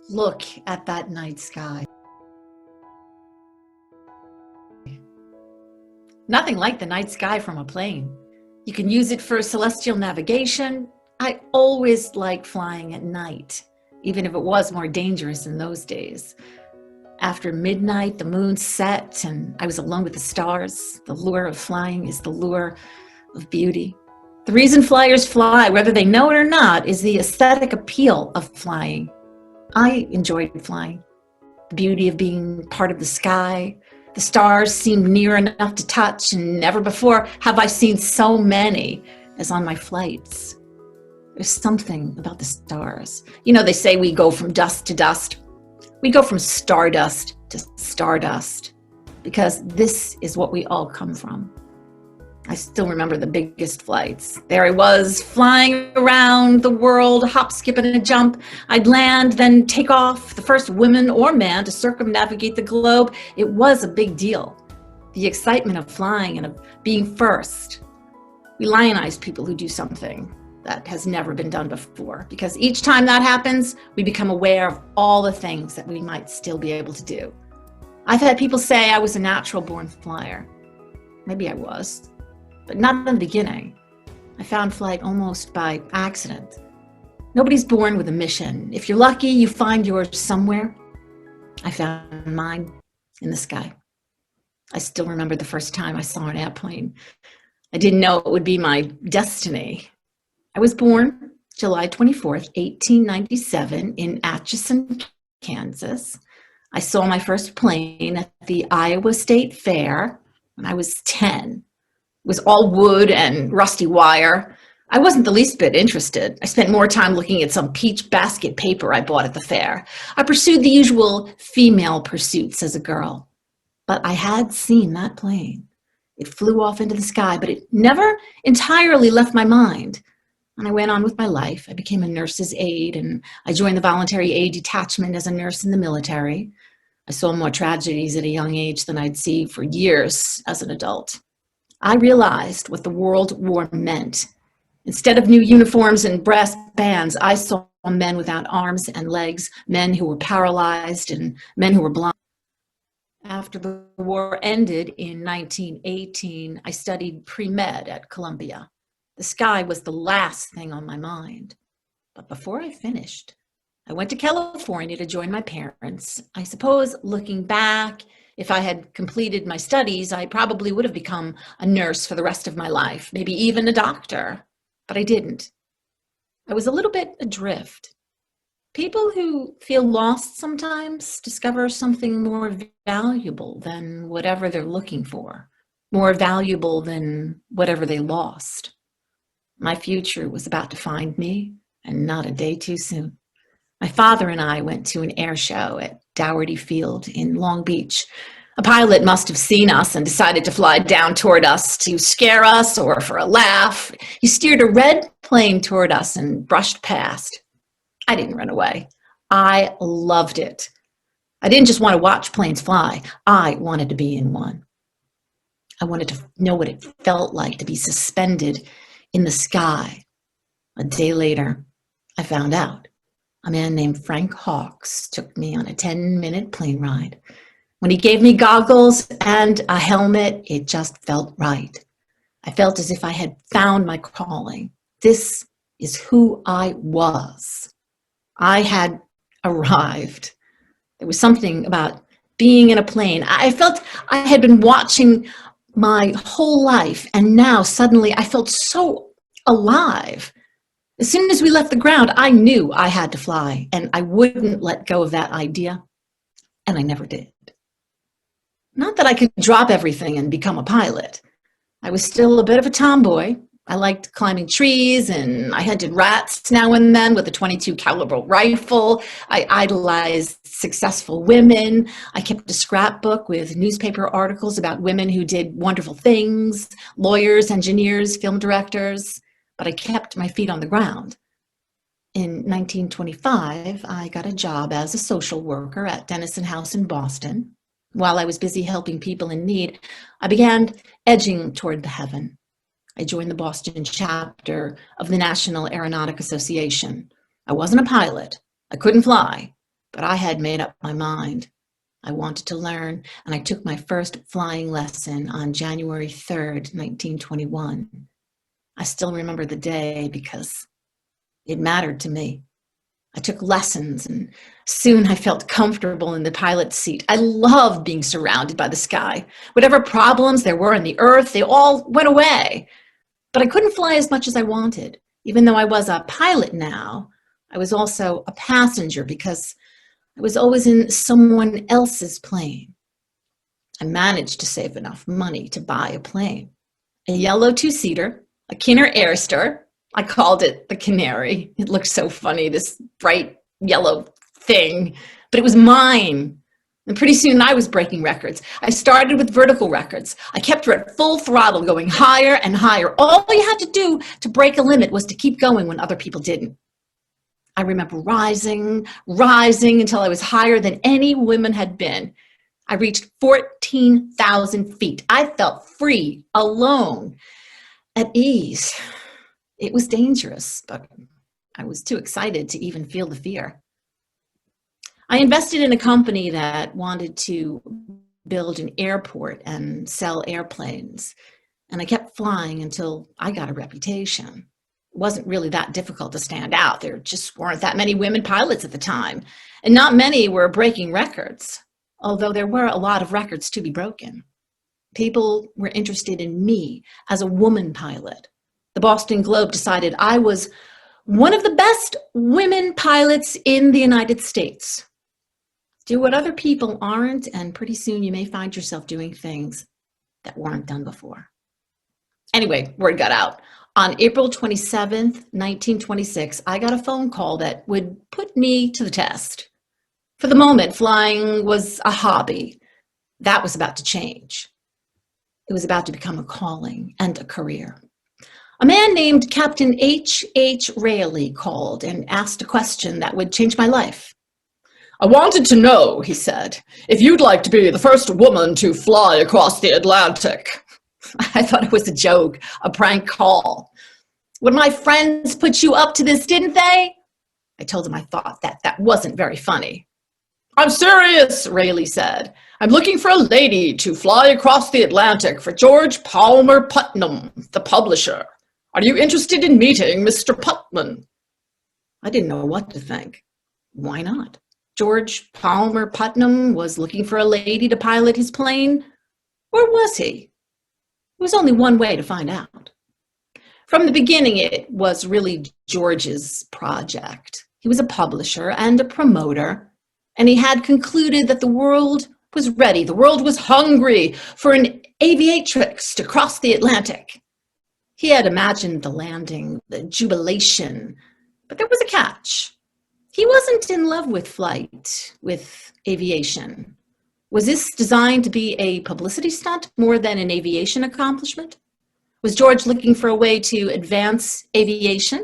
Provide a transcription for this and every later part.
Look at that night sky. Nothing like the night sky from a plane. You can use it for celestial navigation. I always liked flying at night, even if it was more dangerous in those days. After midnight, the moon set and I was alone with the stars. The lure of flying is the lure of beauty. The reason flyers fly, whether they know it or not, is the aesthetic appeal of flying. I enjoyed flying. The beauty of being part of the sky. The stars seemed near enough to touch, and never before have I seen so many as on my flights. There's something about the stars. You know, they say we go from dust to dust. We go from stardust to stardust, because this is what we all come from. I still remember the biggest flights. There I was, flying around the world, hop, skip, and a jump. I'd land, then take off, the first woman or man to circumnavigate the globe. It was a big deal. The excitement of flying and of being first. We lionize people who do something that has never been done before, because each time that happens, we become aware of all the things that we might still be able to do. I've had people say I was a natural born flyer. Maybe I was, but not in the beginning. I found flight almost by accident. Nobody's born with a mission. If you're lucky, you find yours somewhere. I found mine in the sky. I still remember the first time I saw an airplane. I didn't know it would be my destiny. I was born July 24th, 1897 in Atchison, Kansas. I saw my first plane at the Iowa State Fair when I was 10. It was all wood and rusty wire. I wasn't the least bit interested. I spent more time looking at some peach basket paper I bought at the fair. I pursued the usual female pursuits as a girl. But I had seen that plane. It flew off into the sky, but it never entirely left my mind. And I went on with my life. I became a nurse's aide, and I joined the voluntary aid detachment as a nurse in the military. I saw more tragedies at a young age than I'd see for years as an adult. I realized what the World War meant. Instead of new uniforms and brass bands, I saw men without arms and legs, men who were paralyzed, and men who were blind. After the war ended in 1918, I studied pre-med at Columbia. The sky was the last thing on my mind. But before I finished, I went to California to join my parents. I suppose, looking back, if I had completed my studies, I probably would have become a nurse for the rest of my life, maybe even a doctor. But I didn't. I was a little bit adrift. People who feel lost sometimes discover something more valuable than whatever they're looking for, more valuable than whatever they lost. My future was about to find me, and not a day too soon. My father and I went to an air show at Dougherty Field in Long Beach. A pilot must have seen us and decided to fly down toward us to scare us or for a laugh. He steered a red plane toward us and brushed past. I didn't run away. I loved it. I didn't just want to watch planes fly. I wanted to be in one. I wanted to know what it felt like to be suspended in the sky. A day later, I found out. A man named Frank Hawks took me on a 10-minute plane ride. When he gave me goggles and a helmet, it just felt right. I felt as if I had found my calling. This is who I was. I had arrived. There was something about being in a plane. I felt I had been watching my whole life, and now suddenly I felt so alive. As soon as we left the ground, I knew I had to fly, and I wouldn't let go of that idea, and I never did. Not that I could drop everything and become a pilot. I was still a bit of a tomboy. I liked climbing trees, and I hunted rats now and then with a .22 caliber rifle. I idolized successful women. I kept a scrapbook with newspaper articles about women who did wonderful things, lawyers, engineers, film directors, but I kept my feet on the ground. In 1925, I got a job as a social worker at Dennison House in Boston. While I was busy helping people in need, I began edging toward the heaven. I joined the Boston chapter of the National Aeronautic Association. I wasn't a pilot. I couldn't fly, but I had made up my mind. I wanted to learn, and I took my first flying lesson on January 3rd, 1921. I still remember the day because it mattered to me. I took lessons, and soon I felt comfortable in the pilot's seat. I loved being surrounded by the sky. Whatever problems there were on the earth, they all went away. But I couldn't fly as much as I wanted. Even though I was a pilot now, I was also a passenger because I was always in someone else's plane. I managed to save enough money to buy a plane. A yellow two-seater, a Kinner Airster. I called it the Canary. It looked so funny, this bright yellow thing, but it was mine. And pretty soon I was breaking records. I started with vertical records. I kept her at full throttle, going higher and higher. All you had to do to break a limit was to keep going when other people didn't. I remember rising until I was higher than any woman had been. I reached 14,000 feet. I felt free, alone, at ease. It was dangerous, but I was too excited to even feel the fear. I invested in a company that wanted to build an airport and sell airplanes, and I kept flying until I got a reputation. It wasn't really that difficult to stand out. There just weren't that many women pilots at the time, and not many were breaking records, although there were a lot of records to be broken. People were interested in me as a woman pilot. The Boston Globe decided I was one of the best women pilots in the United States. Do what other people aren't, and pretty soon you may find yourself doing things that weren't done before. Anyway, word got out. On April 27th, 1926, I got a phone call that would put me to the test. For the moment, flying was a hobby. That was about to change. It was about to become a calling and a career. A man named Captain H.H. Rayleigh called and asked a question that would change my life. "I wanted to know," he said, "if you'd like to be the first woman to fly across the Atlantic." I thought it was a joke, a prank call. "When my friends put you up to this, didn't they?" I told him I thought that wasn't very funny. "I'm serious," Rayleigh said. "I'm looking for a lady to fly across the Atlantic for George Palmer Putnam, the publisher. Are you interested in meeting Mr. Putnam?" I didn't know what to think. Why not? George Palmer Putnam was looking for a lady to pilot his plane. Or was he? There was only one way to find out. From the beginning, it was really George's project. He was a publisher and a promoter, and he had concluded that the world was ready. The world was hungry for an aviatrix to cross the Atlantic. He had imagined the landing, the jubilation, but there was a catch. He wasn't in love with flight, with aviation. Was this designed to be a publicity stunt more than an aviation accomplishment? Was George looking for a way to advance aviation?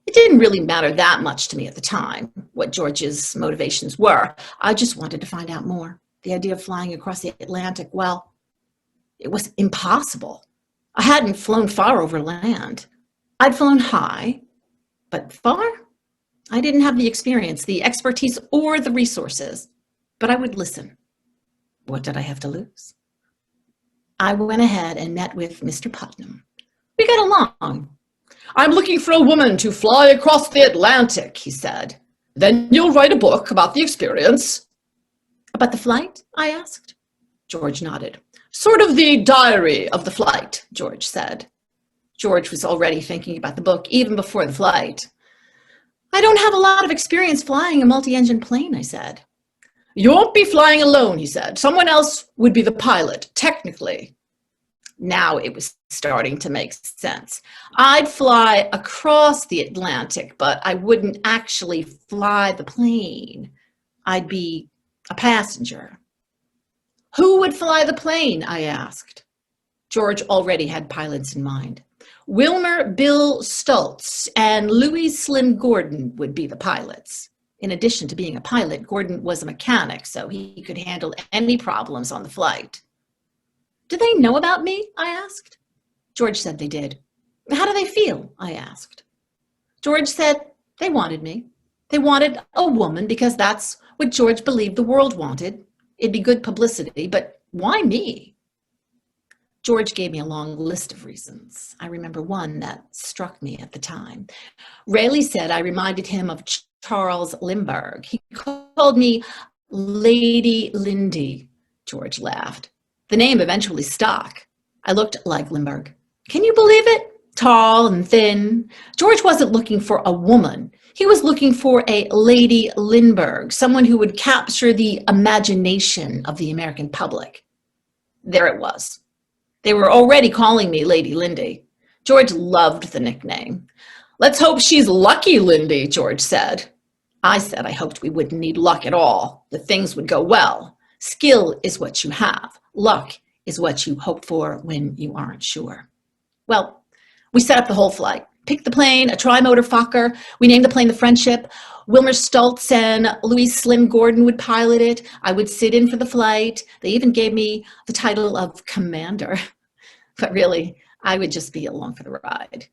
It didn't really matter that much to me at the time, what George's motivations were. I just wanted to find out more. The idea of flying across the Atlantic, well, it was impossible. I hadn't flown far over land. I'd flown high, but far? I didn't have the experience, the expertise, or the resources, but I would listen. What did I have to lose? I went ahead and met with Mr. Putnam. We got along. "I'm looking for a woman to fly across the Atlantic," he said. "Then you'll write a book about the experience." "About the flight?" I asked. George nodded. "Sort of the diary of the flight," George said. George was already thinking about the book even before the flight. "I don't have a lot of experience flying a multi-engine plane," I said. "You won't be flying alone," he said. "Someone else would be the pilot, technically." Now it was starting to make sense. I'd fly across the Atlantic, but I wouldn't actually fly the plane. I'd be a passenger. "Who would fly the plane?" I asked. George already had pilots in mind. Wilmer Bill Stultz and Louis Slim Gordon would be the pilots. In addition to being a pilot, Gordon was a mechanic, so he could handle any problems on the flight. "Do they know about me?" I asked. George said they did. "How do they feel?" I asked. George said they wanted me. They wanted a woman because that's what George believed the world wanted. It'd be good publicity, but why me? George gave me a long list of reasons. I remember one that struck me at the time. Rayleigh said I reminded him of Charles Lindbergh. He called me Lady Lindy. George laughed. The name eventually stuck. I looked like Lindbergh. Can you believe it? Tall and thin. George wasn't looking for a woman. He was looking for a Lady Lindbergh, someone who would capture the imagination of the American public. There it was. They were already calling me Lady Lindy. George loved the nickname. Let's hope she's lucky, Lindy, George said. I said I hoped we wouldn't need luck at all, that things would go well. Skill is what you have. Luck is what you hope for when you aren't sure. Well, we set up the whole flight. Picked the plane, a tri-motor Fokker. We named the plane the Friendship. Wilmer Stultz and Louise Slim Gordon would pilot it. I would sit in for the flight. They even gave me the title of Commander. But really, I would just be along for the ride.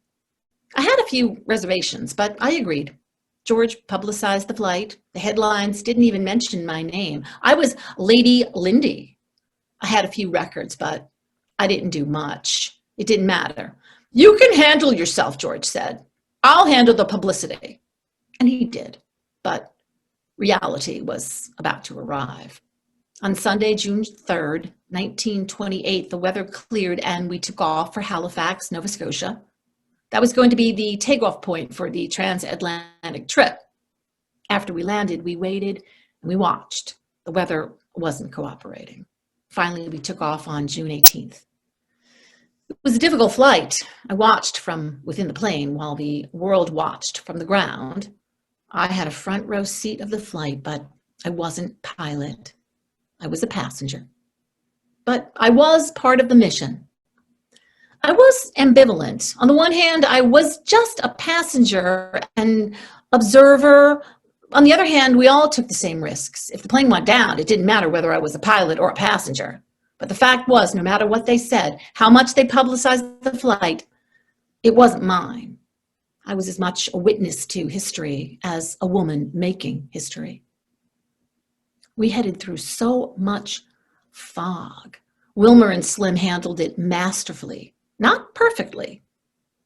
I had a few reservations, but I agreed. George publicized the flight. The headlines didn't even mention my name. I was Lady Lindy. I had a few records, but I didn't do much. It didn't matter. You can handle yourself, George said. I'll handle the publicity. And he did. But reality was about to arrive. On Sunday, June 3rd, 1928, the weather cleared and we took off for Halifax, Nova Scotia. That was going to be the takeoff point for the transatlantic trip. After we landed, we waited and we watched. The weather wasn't cooperating. Finally, we took off on June 18th. It was a difficult flight. I watched from within the plane while the world watched from the ground. I had a front row seat of the flight, but I wasn't pilot. I was a passenger. But I was part of the mission. I was ambivalent. On the one hand, I was just a passenger and observer. On the other hand, we all took the same risks. If the plane went down, it didn't matter whether I was a pilot or a passenger. But the fact was, no matter what they said, how much they publicized the flight, it wasn't mine. I was as much a witness to history as a woman making history. We headed through so much fog. Wilmer and Slim handled it masterfully. Not perfectly,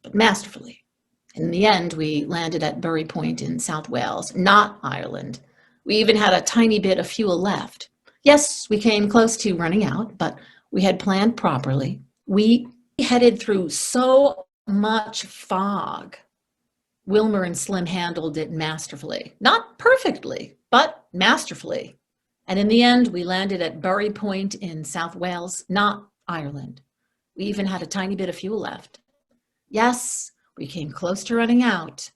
but masterfully. In the end, we landed at Bury Point in South Wales, not Ireland. We even had a tiny bit of fuel left. Yes, we came close to running out, but we had planned properly. We headed through so much fog. Wilmer and Slim handled it masterfully. Not perfectly, but masterfully. And in the end, we landed at Bury Point in South Wales, not Ireland. We even had a tiny bit of fuel left. Yes, we came close to running out,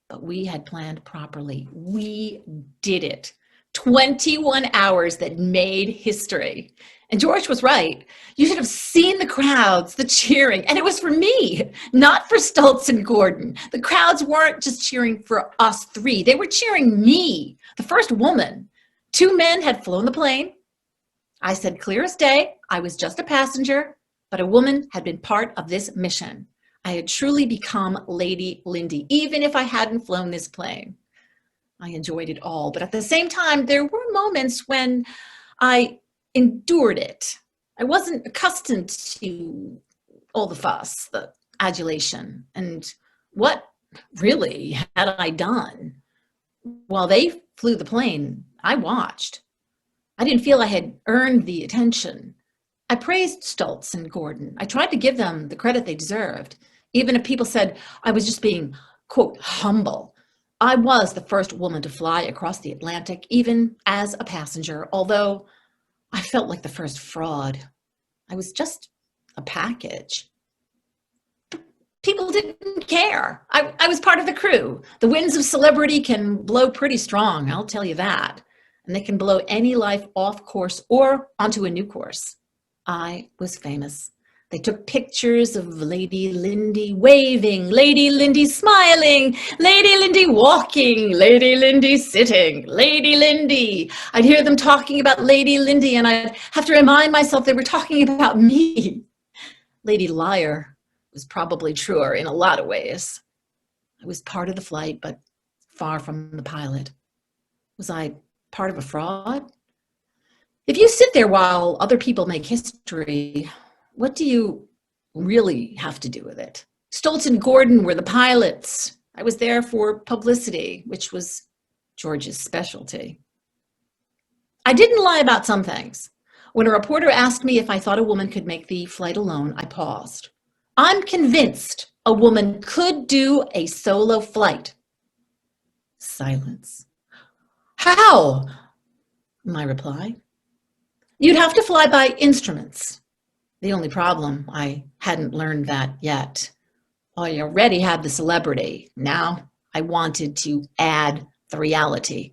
but we had planned properly. We did it. 21 hours that made history. And George was right. You should have seen the crowds, the cheering, and it was for me, not for Stultz and Gordon. The crowds weren't just cheering for us three. They were cheering me, the first woman. 2 men had flown the plane. I said clear as day, I was just a passenger, but a woman had been part of this mission. I had truly become Lady Lindy, even if I hadn't flown this plane. I enjoyed it all, but at the same time, there were moments when I endured it. I wasn't accustomed to all the fuss, the adulation, and what really had I done? While they flew the plane, I watched. I didn't feel I had earned the attention. I praised Stultz and Gordon. I tried to give them the credit they deserved, even if people said I was just being, quote, humble. I was the first woman to fly across the Atlantic, even as a passenger, although I felt like the first fraud. I was just a package. People didn't care. I was part of the crew. The winds of celebrity can blow pretty strong, I'll tell you that. And they can blow any life off course or onto a new course. I was famous. They took pictures of Lady Lindy waving, Lady Lindy smiling, Lady Lindy walking, Lady Lindy sitting, Lady Lindy. I'd hear them talking about Lady Lindy and I'd have to remind myself they were talking about me. Lady Liar was probably truer in a lot of ways. I was part of the flight, but far from the pilot. Was I part of a fraud? If you sit there while other people make history, what do you really have to do with it? Stoltz and Gordon were the pilots. I was there for publicity, which was George's specialty. I didn't lie about some things. When a reporter asked me if I thought a woman could make the flight alone, I paused. I'm convinced a woman could do a solo flight. Silence. How? My reply. You'd have to fly by instruments. The only problem, I hadn't learned that yet. I already had the celebrity. Now I wanted to add the reality.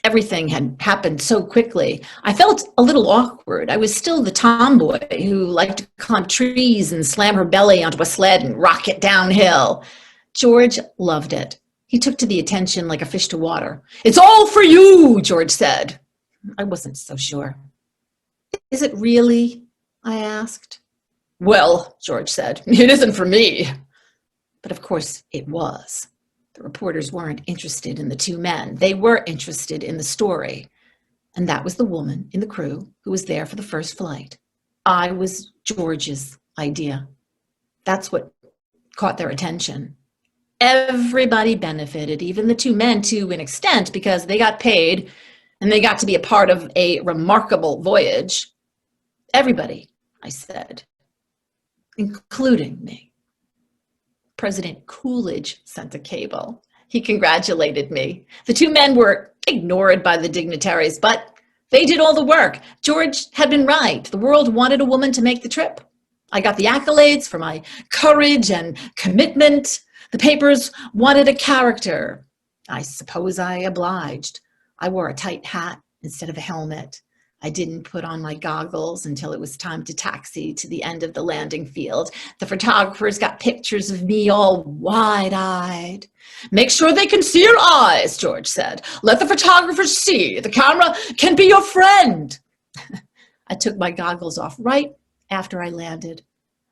Everything had happened so quickly. I felt a little awkward. I was still the tomboy who liked to climb trees and slam her belly onto a sled and rock it downhill. George loved it. He took to the attention like a fish to water. It's all for you, George said. I wasn't so sure. Is it really? I asked. Well, George said, it isn't for me. But of course it was. The reporters weren't interested in the two men. They were interested in the story. And that was the woman in the crew who was there for the first flight. I was George's idea. That's what caught their attention. Everybody benefited, even the two men to an extent, because they got paid and they got to be a part of a remarkable voyage. Everybody, I said, including me. President Coolidge sent a cable. He congratulated me. The two men were ignored by the dignitaries, but they did all the work. George had been right. The world wanted a woman to make the trip. I got the accolades for my courage and commitment. The papers wanted a character. I suppose I obliged. I wore a tight hat instead of a helmet. I didn't put on my goggles until it was time to taxi to the end of the landing field. The photographers got pictures of me all wide-eyed. Make sure they can see your eyes, George said. Let the photographers see. The camera can be your friend. I took my goggles off right after I landed.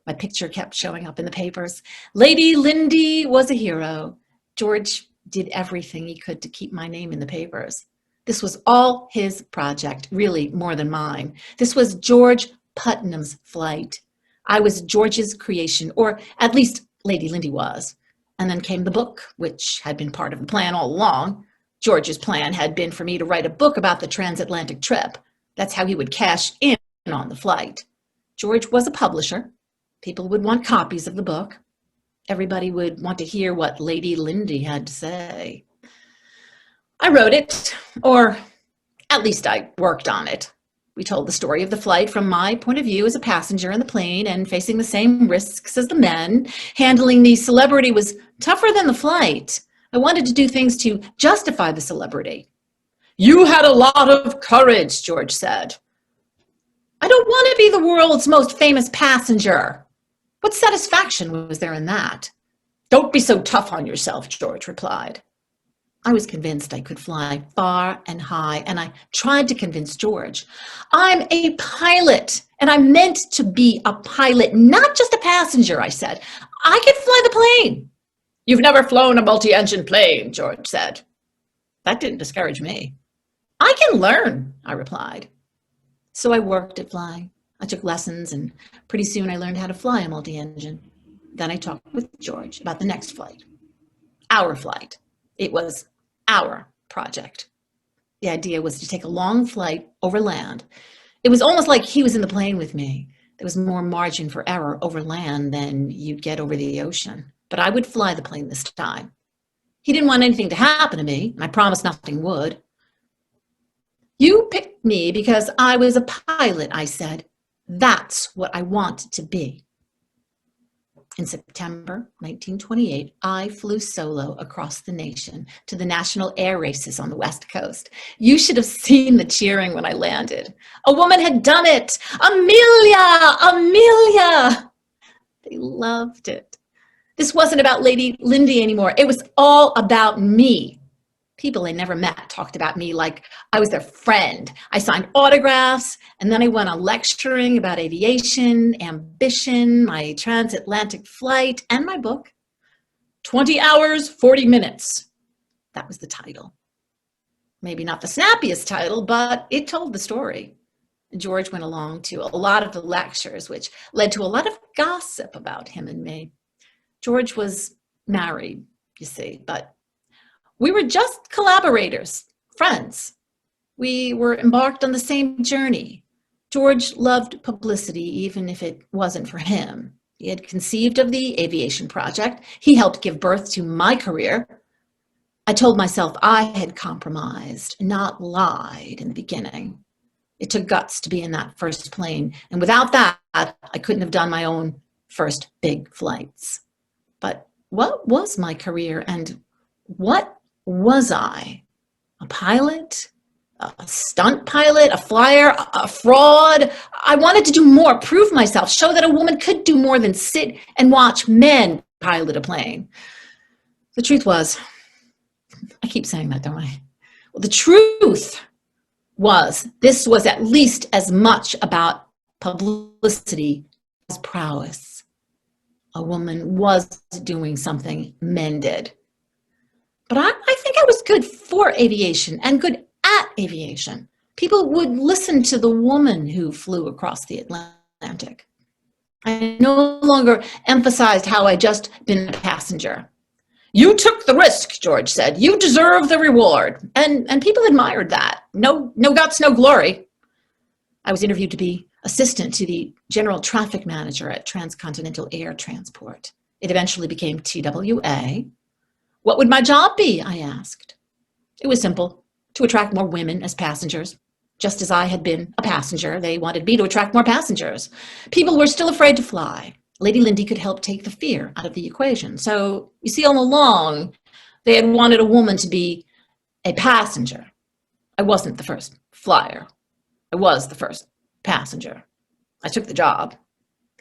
My picture kept showing up in the papers. Lady Lindy was a hero. George did everything he could to keep my name in the papers. This was all his project, really more than mine. This was George Putnam's flight. I was George's creation, or at least Lady Lindy was. And then came the book, which had been part of the plan all along. George's plan had been for me to write a book about the transatlantic trip. That's how he would cash in on the flight. George was a publisher. People would want copies of the book. Everybody would want to hear what Lady Lindy had to say. I wrote it, or at least I worked on it. We told the story of the flight from my point of view as a passenger in the plane and facing the same risks as the men. Handling the celebrity was tougher than the flight. I wanted to do things to justify the celebrity. You had a lot of courage, George said. I don't want to be the world's most famous passenger. What satisfaction was there in that? Don't be so tough on yourself, George replied. I was convinced I could fly far and high, and I tried to convince George. I'm a pilot, and I'm meant to be a pilot, not just a passenger, I said. I can fly the plane. You've never flown a multi-engine plane, George said. That didn't discourage me. I can learn, I replied. So I worked at flying. I took lessons, and pretty soon I learned how to fly a multi-engine. Then I talked with George about the next flight, our flight. It was our project. The idea was to take a long flight over land. It was almost like he was in the plane with me. There was more margin for error over land than you'd get over the ocean. But I would fly the plane this time. He didn't want anything to happen to me, and I promised nothing would. You picked me because I was a pilot, I said. That's what I want to be. In September 1928, I flew solo across the nation to the national air races on the West Coast. You should have seen the cheering when I landed. A woman had done it. Amelia! Amelia! They loved it. This wasn't about Lady Lindy anymore. It was all about me. People I never met talked about me like I was their friend. I signed autographs, and then I went on lecturing about aviation, ambition, my transatlantic flight, and my book. 20 hours, 40 minutes. That was the title. Maybe not the snappiest title, but it told the story. George went along to a lot of the lectures, which led to a lot of gossip about him and me. George was married, you see, but we were just collaborators, friends. We were embarked on the same journey. George loved publicity, even if it wasn't for him. He had conceived of the aviation project. He helped give birth to my career. I told myself I had compromised, not lied in the beginning. It took guts to be in that first plane, and without that, I couldn't have done my own first big flights. But what was my career, and what was I? A pilot? A stunt pilot? A flyer? A fraud? I wanted to do more, prove myself, show that a woman could do more than sit and watch men pilot a plane. The truth was, I keep saying that, don't I? Well, the truth was, this was at least as much about publicity as prowess. A woman was doing something men did. But I think I was good for aviation and good at aviation. People would listen to the woman who flew across the Atlantic. I no longer emphasized how I'd just been a passenger. You took the risk, George said. You deserve the reward. And people admired that. No guts, no glory. I was interviewed to be assistant to the general traffic manager at Transcontinental Air Transport. It eventually became TWA. What would my job be? I asked. It was simple, to attract more women as passengers. Just as I had been a passenger, they wanted me to attract more passengers. People were still afraid to fly. Lady Lindy could help take the fear out of the equation. So, you see, all along, they had wanted a woman to be a passenger. I wasn't the first flyer. I was the first passenger. I took the job.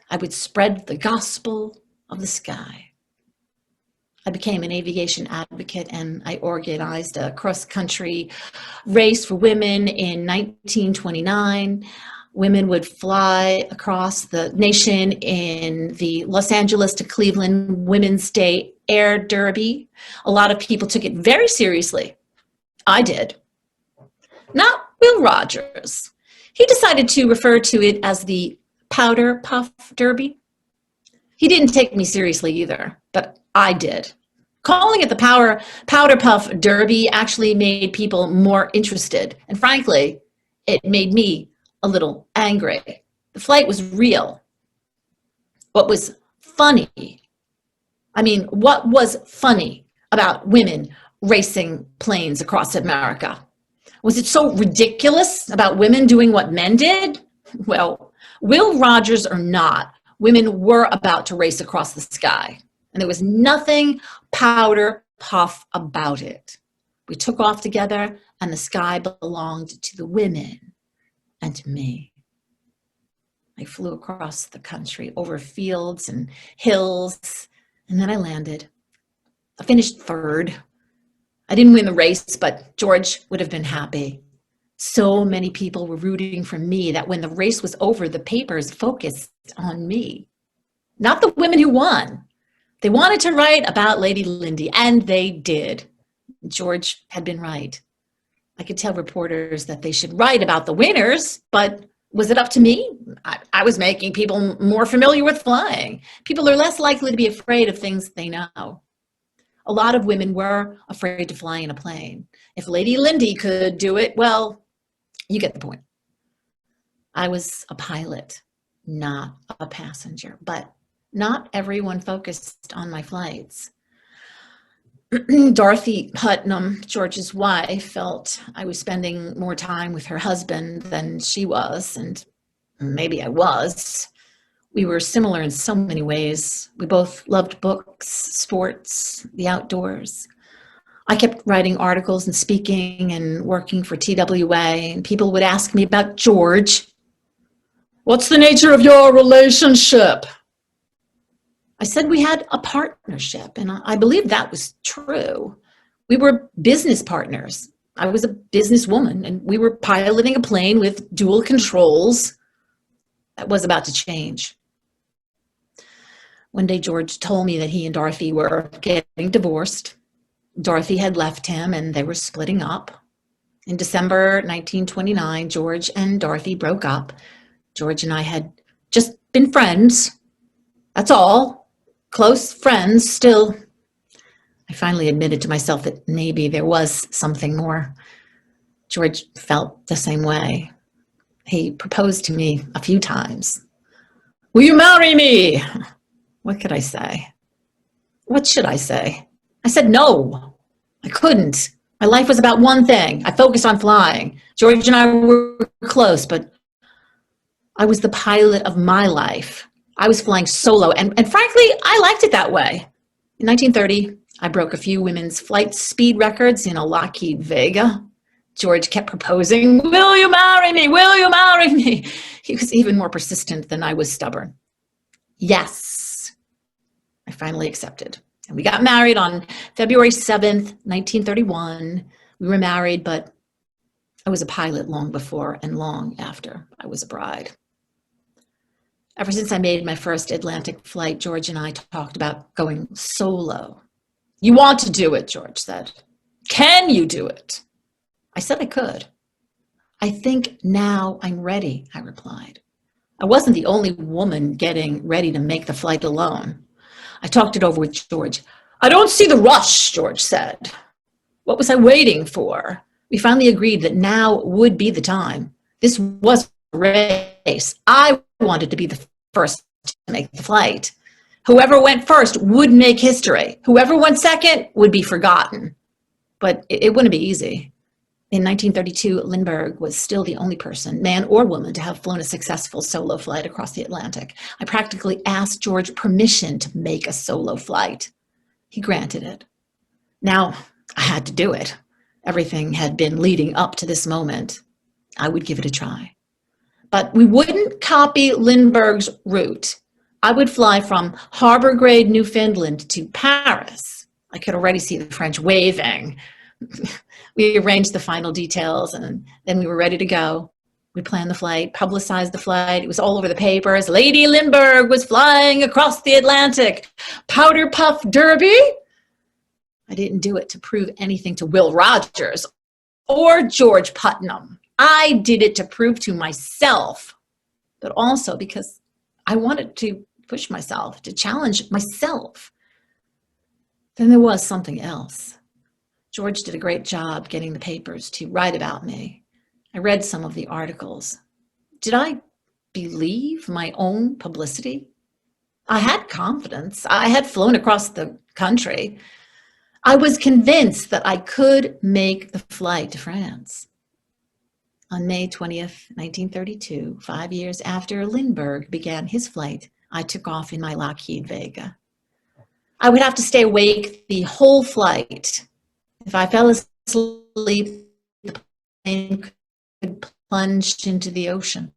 I would spread the gospel of the sky. I became an aviation advocate, and I organized a cross-country race for women in 1929. Women would fly across the nation in the Los Angeles to Cleveland Women's Day Air Derby. A lot of people took it very seriously. I did. Not Will Rogers. He decided to refer to it as the Powder Puff Derby. He didn't take me seriously either, but I did. Calling it the Powder Puff Derby actually made people more interested. And frankly, it made me a little angry. The flight was real. What was funny about women racing planes across America? Was it so ridiculous about women doing what men did? Well, Will Rogers or not, women were about to race across the sky. And there was nothing powder puff about it. We took off together, and the sky belonged to the women and to me. I flew across the country, over fields and hills, and then I landed. I finished third. I didn't win the race, but George would have been happy. So many people were rooting for me that when the race was over, the papers focused on me. Not the women who won. They wanted to write about Lady Lindy, and they did. George had been right. I could tell reporters that they should write about the winners, but was it up to me? I was making people more familiar with flying. People are less likely to be afraid of things they know. A lot of women were afraid to fly in a plane. If Lady Lindy could do it, well, you get the point. I was a pilot, not a passenger, but not everyone focused on my flights. Dorothy Putnam, George's wife, felt I was spending more time with her husband than she was, and maybe I was. We were similar in so many ways. We both loved books, sports, the outdoors. I kept writing articles and speaking and working for TWA, and people would ask me about George. What's the nature of your relationship? I said we had a partnership, and I believed that was true. We were business partners. I was a businesswoman, and we were piloting a plane with dual controls. That was about to change. One day, George told me that he and Dorothy were getting divorced. Dorothy had left him and they were splitting up. In December 1929, George and Dorothy broke up. George and I had just been friends. That's all. Close friends still. I finally admitted to myself that maybe there was something more. George felt the same way. He proposed to me a few times. "Will you marry me?" What could I say? What should I say? I said no. I couldn't. My life was about one thing. I focused on flying. George and I were close, but I was the pilot of my life. I was flying solo, and frankly, I liked it that way. In 1930, I broke a few women's flight speed records in a Lockheed Vega. George kept proposing, "Will you marry me? Will you marry me?" He was even more persistent than I was stubborn. Yes, I finally accepted. And we got married on February 7th, 1931. We were married, but I was a pilot long before and long after I was a bride. Ever since I made my first Atlantic flight, George and I talked about going solo. "You want to do it," George said. "Can you do it?" I said I could. "I think now I'm ready," I replied. I wasn't the only woman getting ready to make the flight alone. I talked it over with George. "I don't see the rush," George said. What was I waiting for? We finally agreed that now would be the time. This was a race. I wanted to be the first to make the flight. Whoever went first would make history. Whoever went second would be forgotten. But it wouldn't be easy. In 1932, Lindbergh was still the only person, man or woman, to have flown a successful solo flight across the Atlantic. I practically asked George permission to make a solo flight. He granted it. Now, I had to do it. Everything had been leading up to this moment. I would give it a try. But we wouldn't copy Lindbergh's route. I would fly from Harbor Grade, Newfoundland to Paris. I could already see the French waving. We arranged the final details and then we were ready to go. We planned the flight, publicized the flight. It was all over the papers. Lady Lindbergh was flying across the Atlantic. Powder Puff Derby? I didn't do it to prove anything to Will Rogers or George Putnam. I did it to prove to myself, but also because I wanted to push myself, to challenge myself. Then there was something else. George did a great job getting the papers to write about me. I read some of the articles. Did I believe my own publicity? I had confidence. I had flown across the country. I was convinced that I could make the flight to France. On May 20th, 1932, 5 years after Lindbergh began his flight, I took off in my Lockheed Vega. I would have to stay awake the whole flight. If I fell asleep, the plane could plunge into the ocean.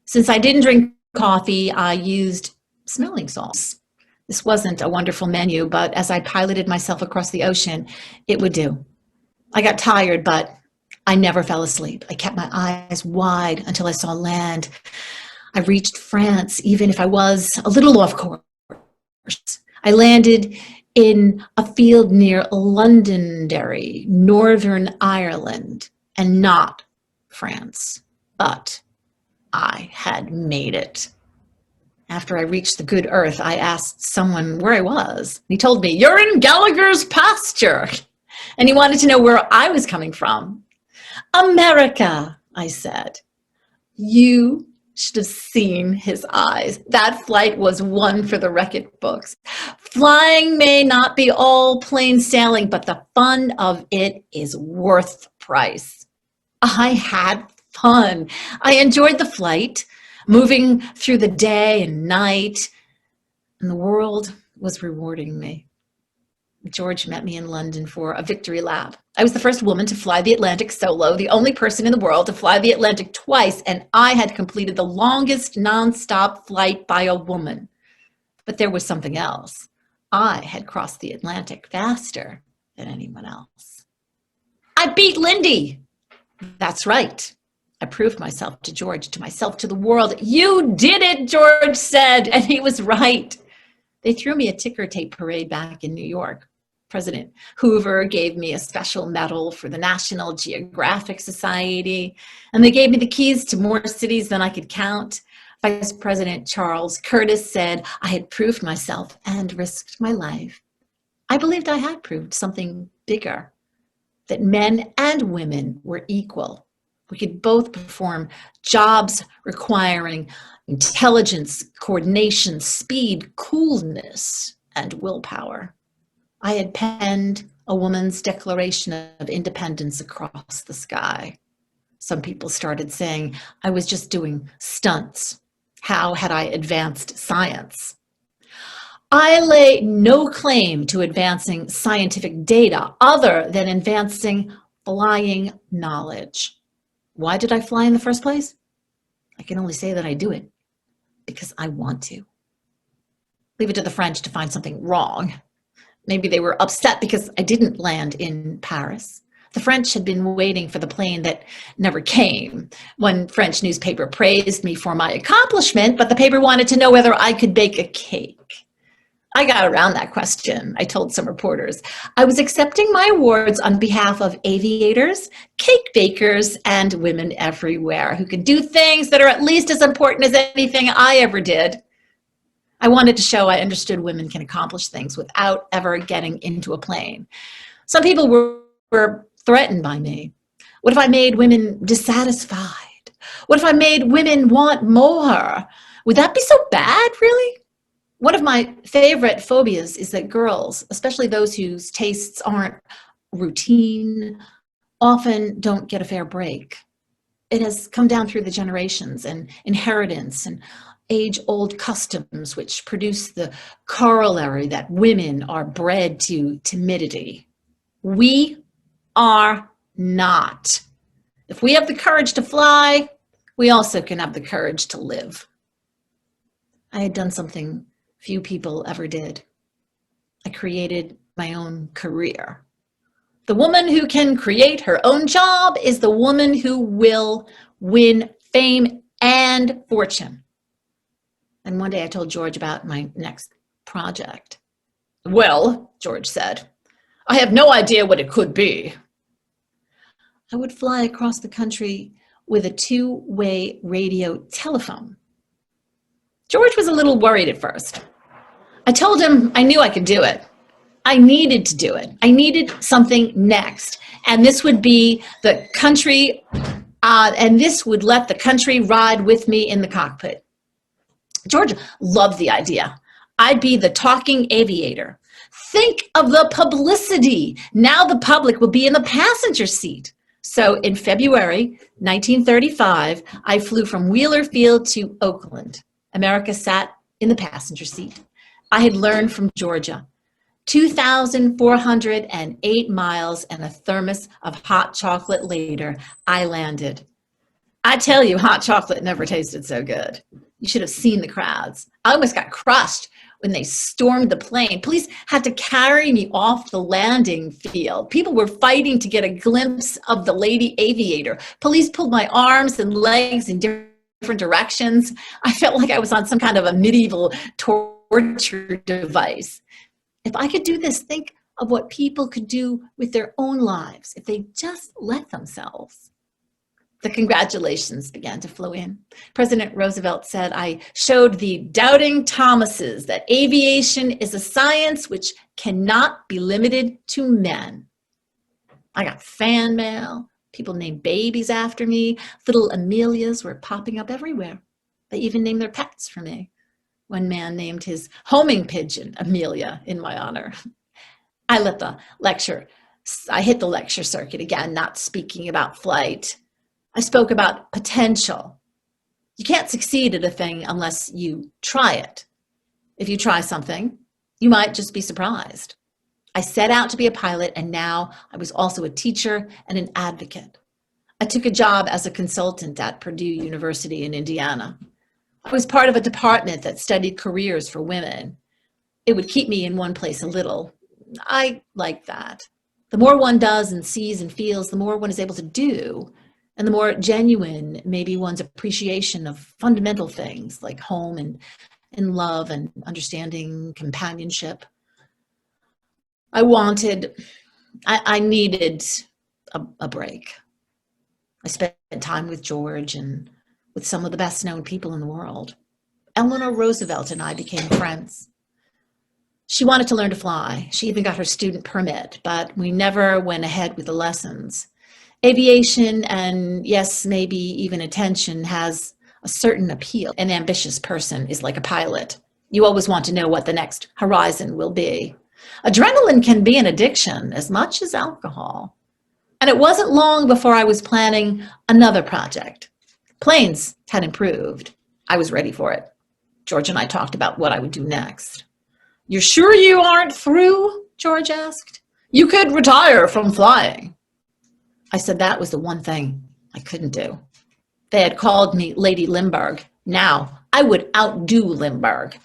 Since I didn't drink coffee, I used smelling salts. This wasn't a wonderful menu, but as I piloted myself across the ocean, it would do. I got tired, but I never fell asleep. I kept my eyes wide until I saw land. I reached France, even if I was a little off course. I landed in a field near Londonderry, Northern Ireland, and not France. But I had made it. After I reached the good earth, I asked someone where I was. He told me, "You're in Gallagher's pasture." And he wanted to know where I was coming from. "America," I said. You should have seen his eyes. That flight was one for the record books. Flying may not be all plain sailing, but the fun of it is worth the price. I had fun. I enjoyed the flight, moving through the day and night, and the world was rewarding me. George met me in London for a victory lap. I was the first woman to fly the Atlantic solo, the only person in the world to fly the Atlantic twice, and I had completed the longest nonstop flight by a woman. But there was something else. I had crossed the Atlantic faster than anyone else. I beat Lindy. That's right. I proved myself to George, to myself, to the world. You did it, George said, and he was right. They threw me a ticker tape parade back in New York. President Hoover gave me a special medal for the National Geographic Society, and they gave me the keys to more cities than I could count. Vice President Charles Curtis said I had proved myself and risked my life. I believed I had proved something bigger, that men and women were equal. We could both perform jobs requiring intelligence, coordination, speed, coolness, and willpower. I had penned a woman's Declaration of Independence across the sky. Some people started saying I was just doing stunts. How had I advanced science? I lay no claim to advancing scientific data other than advancing flying knowledge. Why did I fly in the first place? I can only say that I do it because I want to. Leave it to the French to find something wrong. Maybe they were upset because I didn't land in Paris. The French had been waiting for the plane that never came. One French newspaper praised me for my accomplishment, but the paper wanted to know whether I could bake a cake. I got around that question, I told some reporters. I was accepting my awards on behalf of aviators, cake bakers, and women everywhere who can do things that are at least as important as anything I ever did. I wanted to show I understood women can accomplish things without ever getting into a plane. Some people were threatened by me. What if I made women dissatisfied? What if I made women want more? Would that be so bad, really? One of my favorite phobias is that girls, especially those whose tastes aren't routine, often don't get a fair break. It has come down through the generations and inheritance and age-old customs which produce the corollary that women are bred to timidity. We are not. If we have the courage to fly, we also can have the courage to live. I had done something few people ever did. I created my own career. The woman who can create her own job is the woman who will win fame and fortune. And one day I told George about my next project. Well, George said, I have no idea what it could be. I would fly across the country with a two-way radio telephone. George was a little worried at first. I told him I knew I could do it. I needed to do it. I needed something next. And this would be the country, and this would let the country ride with me in the cockpit. George loved the idea. I'd be the talking aviator. Think of the publicity. Now the public will be in the passenger seat. So in February 1935, I flew from Wheeler Field to Oakland. America sat in the passenger seat. I had learned from Georgia. 2,408 miles and a thermos of hot chocolate later, I landed. I tell you, hot chocolate never tasted so good. You should have seen the crowds. I almost got crushed when they stormed the plane. Police had to carry me off the landing field. People were fighting to get a glimpse of the lady aviator. Police pulled my arms and legs in different directions. I felt like I was on some kind of a medieval torture device. If I could do this, think of what people could do with their own lives if they just let themselves. The congratulations began to flow in. President Roosevelt said, I showed the doubting Thomases that aviation is a science which cannot be limited to men. I got fan mail. People named babies after me. Little Amelias were popping up everywhere. They even named their pets for me. One man named his homing pigeon Amelia in my honor. I hit the lecture circuit again, not speaking about flight. I spoke about potential. You can't succeed at a thing unless you try it. If you try something, you might just be surprised. I set out to be a pilot, and now I was also a teacher and an advocate. I took a job as a consultant at Purdue University in Indiana. I was part of a department that studied careers for women. It would keep me in one place a little. I like that. The more one does and sees and feels, the more one is able to do, and the more genuine may be one's appreciation of fundamental things like home and love and understanding, companionship. I needed a break. I spent time with George and with some of the best known people in the world. Eleanor Roosevelt and I became friends. She wanted to learn to fly. She even got her student permit, but we never went ahead with the lessons. Aviation and, yes, maybe even attention has a certain appeal. An ambitious person is like a pilot. You always want to know what the next horizon will be. Adrenaline can be an addiction as much as alcohol. And it wasn't long before I was planning another project. Planes had improved. I was ready for it. George and I talked about what I would do next. "You're sure you aren't through?" George asked. "You could retire from flying." I said that was the one thing I couldn't do. They had called me Lady Limburg. Now I would outdo Limburg.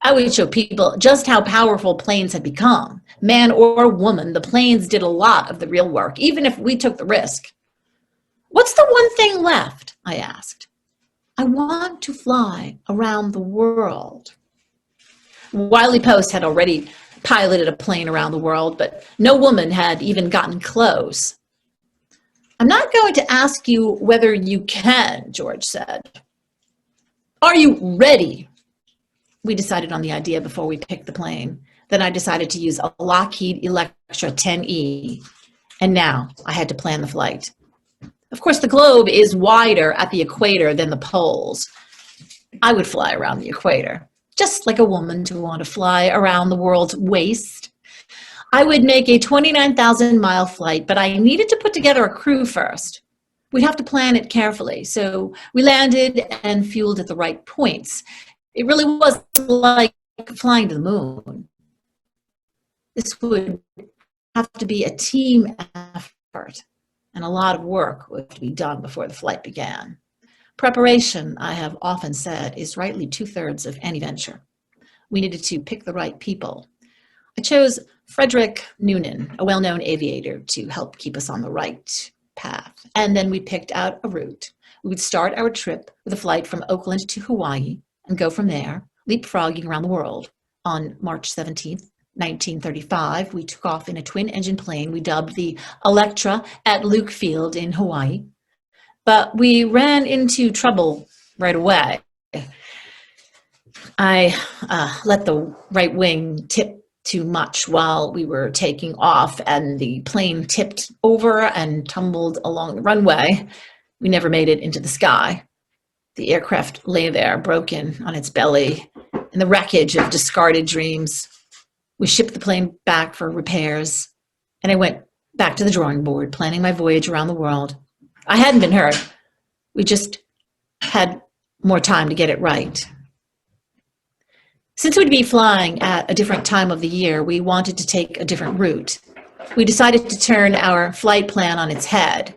I would show people just how powerful planes had become. Man or woman, the planes did a lot of the real work, even if we took the risk. "What's the one thing left?" I asked. "I want to fly around the world." Wiley Post had already piloted a plane around the world, but no woman had even gotten close. "I'm not going to ask you whether you can," George said. "Are you ready?" We decided on the idea before we picked the plane. Then I decided to use a Lockheed Electra 10E. And now I had to plan the flight. Of course, the globe is wider at the equator than the poles. I would fly around the equator, just like a woman to want to fly around the world's waist. I would make a 29,000-mile flight, but I needed to put together a crew first. We'd have to plan it carefully, so we landed and fueled at the right points. It really was like flying to the moon. This would have to be a team effort, and a lot of work would have to be done before the flight began. Preparation, I have often said, is rightly 2/3 of any venture. We needed to pick the right people. I chose Frederick Noonan, a well-known aviator, to help keep us on the right path. And then we picked out a route. We would start our trip with a flight from Oakland to Hawaii and go from there, leapfrogging around the world. On March 17th, 1935, we took off in a twin-engine plane we dubbed the Electra at Luke Field in Hawaii. But we ran into trouble right away. I let the right wing tip too much while we were taking off, and the plane tipped over and tumbled along the runway. We never made it into the sky. The aircraft lay there, broken on its belly, in the wreckage of discarded dreams. We shipped the plane back for repairs, and I went back to the drawing board, planning my voyage around the world. I hadn't been hurt. We just had more time to get it right. Since we'd be flying at a different time of the year, we wanted to take a different route. We decided to turn our flight plan on its head.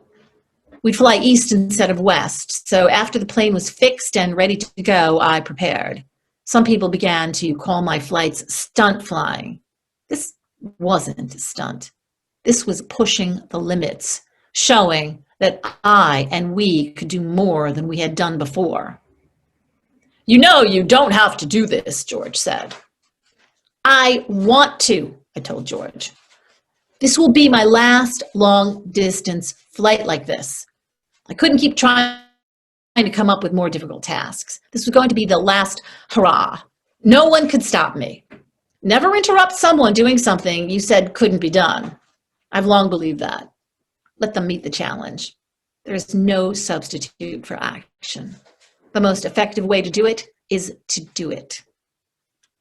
We'd fly east instead of west, so after the plane was fixed and ready to go, I prepared. Some people began to call my flights stunt flying. This wasn't a stunt. This was pushing the limits, showing that I and we could do more than we had done before. "You know you don't have to do this," George said. "I want to," I told George. "This will be my last long-distance flight like this. I couldn't keep trying to come up with more difficult tasks. This was going to be the last hurrah. No one could stop me. Never interrupt someone doing something you said couldn't be done. I've long believed that. Let them meet the challenge. There is no substitute for action. The most effective way to do it is to do it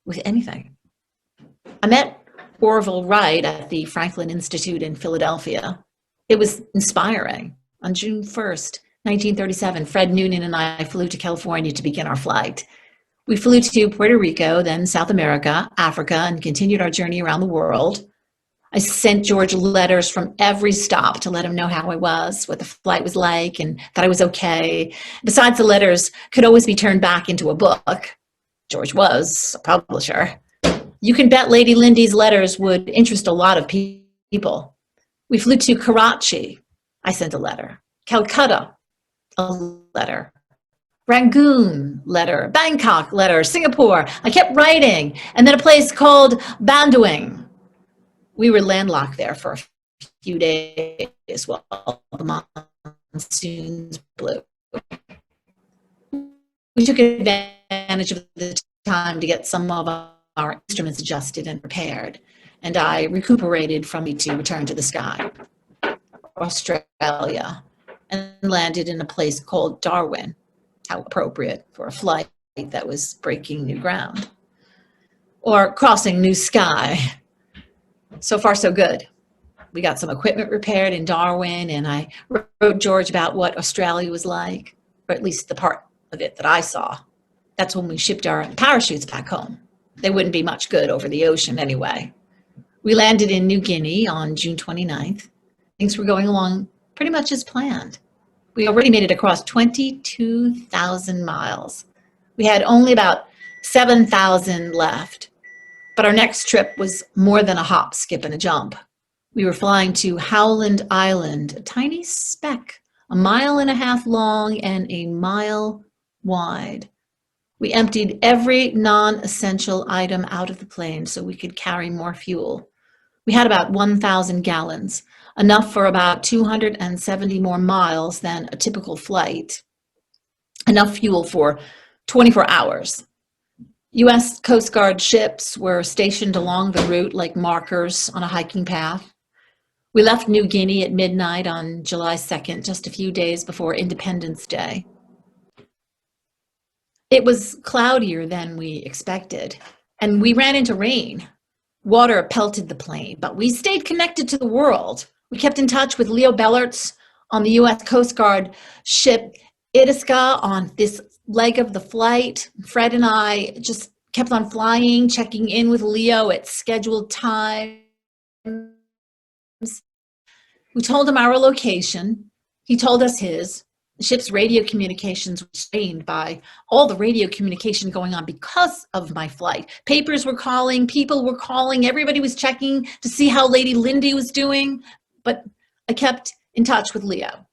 with anything." I met Orville Wright at the Franklin Institute in Philadelphia. It was inspiring. On June 1st, 1937, Fred Noonan and I flew to California to begin our flight. We flew to Puerto Rico, then South America, Africa, and continued our journey around the world. I sent George letters from every stop to let him know how I was, what the flight was like, and that I was okay. Besides, the letters could always be turned back into a book. George was a publisher. You can bet Lady Lindy's letters would interest a lot of people. We flew to Karachi. I sent a letter. Calcutta, a letter. Rangoon, letter. Bangkok, letter. Singapore. I kept writing. And then a place called Bandung. We were landlocked there for a few days while the monsoons blew. We took advantage of the time to get some of our instruments adjusted and prepared, and I recuperated from me to return to the sky, Australia, and landed in a place called Darwin. How appropriate for a flight that was breaking new ground or crossing new sky. So far, so good. We got some equipment repaired in Darwin, and I wrote George about what Australia was like, or at least the part of it that I saw. That's when we shipped our parachutes back home. They wouldn't be much good over the ocean anyway. We landed in New Guinea on June 29th. Things were going along pretty much as planned. We already made it across 22,000 miles. We had only about 7,000 left, but our next trip was more than a hop, skip, and a jump. We were flying to Howland Island, a tiny speck, 1.5 miles long and 1 mile wide. We emptied every non-essential item out of the plane so we could carry more fuel. We had about 1,000 gallons, enough for about 270 more miles than a typical flight, enough fuel for 24 hours. U.S. Coast Guard ships were stationed along the route like markers on a hiking path. We left New Guinea at midnight on July 2nd, just a few days before Independence Day. It was cloudier than we expected, and we ran into rain. Water pelted the plane, but we stayed connected to the world. We kept in touch with Leo Bellertz on the U.S. Coast Guard ship Itasca on this leg of the flight. Fred and I just kept on flying, checking in with Leo at scheduled times. We told him our location. He told us his. The ship's radio communications were strained by all the radio communication going on because of my flight. Papers were calling, people were calling, everybody was checking to see how Lady Lindy was doing. But I kept in touch with Leo.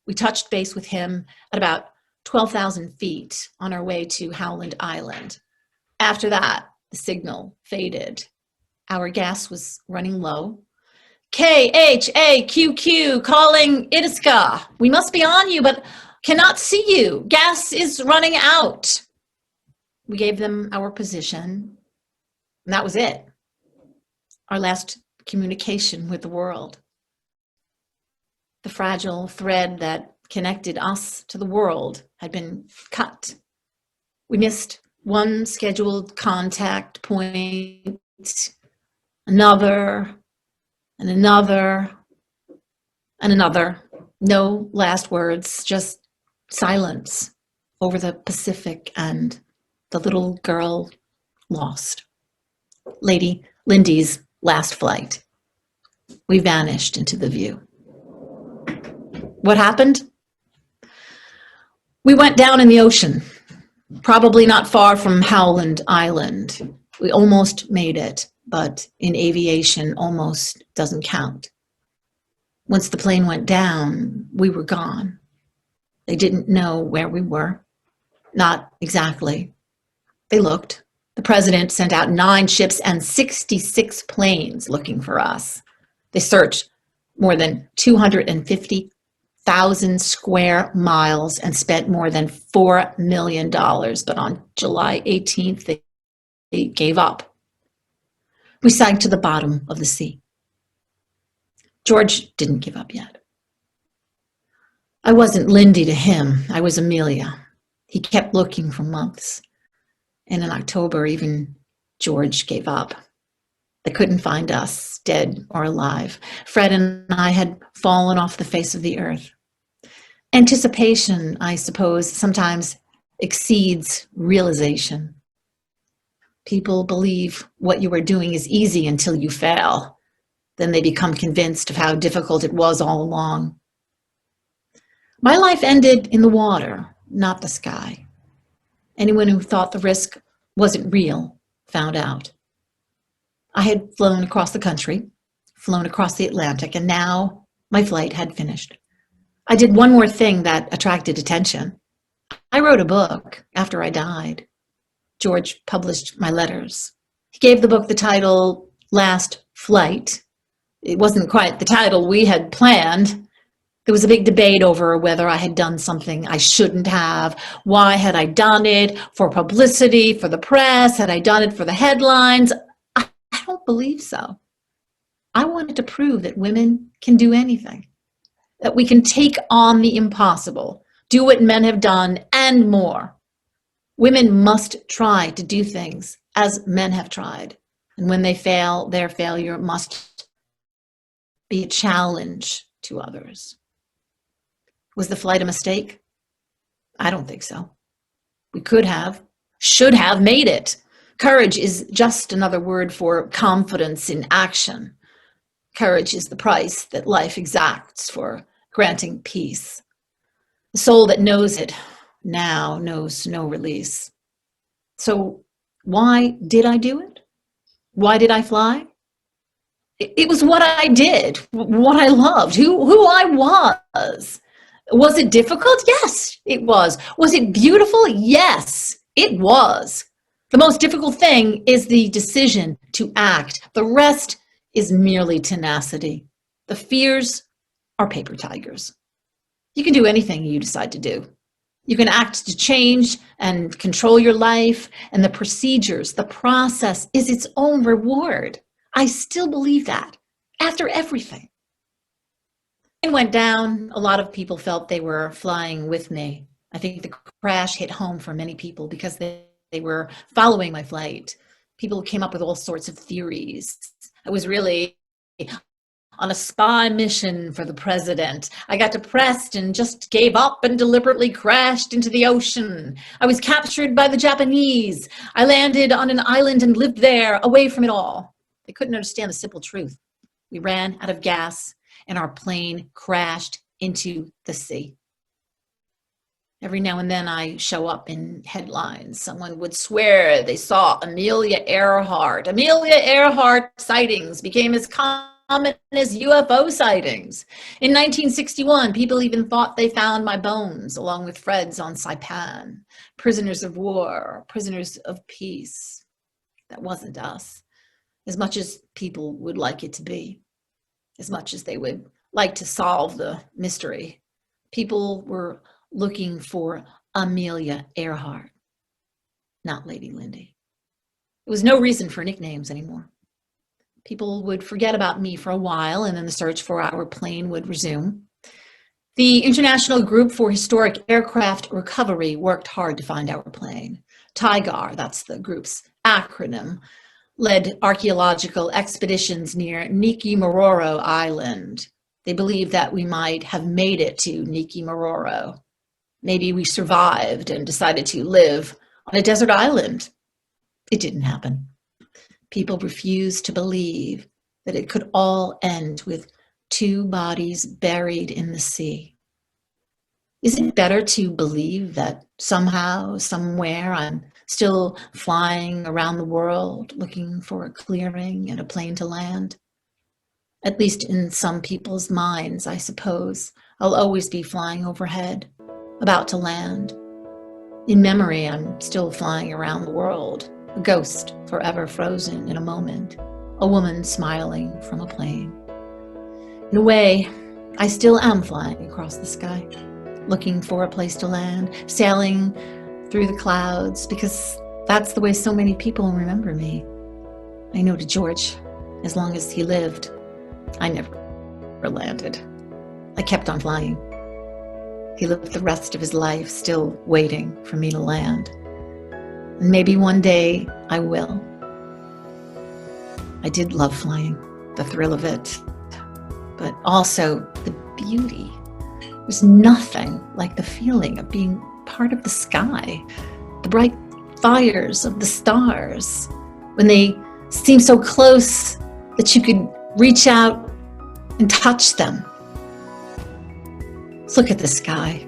We touched base with him at about 12,000 feet on our way to Howland Island. After that, the signal faded. Our gas was running low. KHAQQ calling Itasca. We must be on you, but cannot see you. Gas is running out. We gave them our position, and that was it. Our last communication with the world. The fragile thread that connected us to the world had been cut. We missed one scheduled contact point, another, and another, and another. No last words, just silence over the Pacific, and the little girl lost. Lady Lindy's last flight. We vanished into the view. What happened? We went down in the ocean, probably not far from Howland Island. We almost made it, but in aviation, almost doesn't count. Once the plane went down, we were gone. They didn't know where we were. Not exactly. They looked. The president sent out 9 ships and 66 planes looking for us. They searched more than 250,000 square miles and spent more than $4 million. But on July 18th, they gave up. We sank to the bottom of the sea. George didn't give up yet. I wasn't Lindy to him. I was Amelia. He kept looking for months. And in October, even George gave up. They couldn't find us, dead or alive. Fred and I had fallen off the face of the earth. Anticipation, I suppose, sometimes exceeds realization. People believe what you are doing is easy until you fail. Then they become convinced of how difficult it was all along. My life ended in the water, not the sky. Anyone who thought the risk wasn't real found out. I had flown across the country, flown across the Atlantic, and now my flight had finished. I did one more thing that attracted attention. I wrote a book after I died. George published my letters. He gave the book the title, Last Flight, It wasn't quite the title we had planned. There was a big debate over whether I had done something I shouldn't have. Why had I done it? For publicity, for the press? Had I done it for the headlines? I don't believe so. I wanted to prove that women can do anything, that we can take on the impossible, do what men have done and more. Women must try to do things as men have tried. And when they fail, their failure must be a challenge to others. Was the flight a mistake? I don't think so. We could have, should have made it. Courage is just another word for confidence in action. Courage is the price that life exacts for granting peace. The soul that knows it now knows no release. So why did I do it? Why did I fly? It was what I did, what I loved, who I was. Was it difficult? Yes, it was. Was it beautiful? Yes, it was. The most difficult thing is the decision to act. The rest is merely tenacity. The fears are paper tigers. You can do anything you decide to do. You can act to change and control your life, and the procedures, the process is its own reward. I still believe that after everything. It went down. A lot of people felt they were flying with me. I think the crash hit home for many people because they were following my flight. People came up with all sorts of theories. I was really on a spy mission for the president. I got depressed and just gave up and deliberately crashed into the ocean. I was captured by the Japanese. I landed on an island and lived there, away from it all. They couldn't understand the simple truth. We ran out of gas and our plane crashed into the sea. Every now and then I show up in headlines. Someone would swear they saw Amelia Earhart. Amelia Earhart sightings became as common as UFO sightings. In 1961, people even thought they found my bones along with Fred's on Saipan. Prisoners of war, prisoners of peace. That wasn't us. As much as people would like it to be. As much as they would like to solve the mystery. People were looking for Amelia Earhart, not Lady Lindy. There was no reason for nicknames anymore. People would forget about me for a while, and then the search for our plane would resume. The International Group for Historic Aircraft Recovery worked hard to find our plane. TIGAR, that's the group's acronym, led archaeological expeditions near Nikimaroro Island. They believed that we might have made it to Nikimaroro. Maybe we survived and decided to live on a desert island. It didn't happen. People refused to believe that it could all end with two bodies buried in the sea. Is it better to believe that somehow, somewhere, I'm still flying around the world looking for a clearing and a plane to land? At least in some people's minds, I suppose, I'll always be flying overhead, about to land. In memory, I'm still flying around the world, a ghost forever frozen in a moment, a woman smiling from a plane. In a way, I still am flying across the sky, looking for a place to land, sailing through the clouds, because that's the way so many people remember me. I know to George, as long as he lived, I never landed. I kept on flying. He lived the rest of his life still waiting for me to land. And maybe one day I will. I did love flying, the thrill of it, but also the beauty. There's nothing like the feeling of being part of the sky, the bright fires of the stars, when they seem so close that you could reach out and touch them. Let's look at the sky.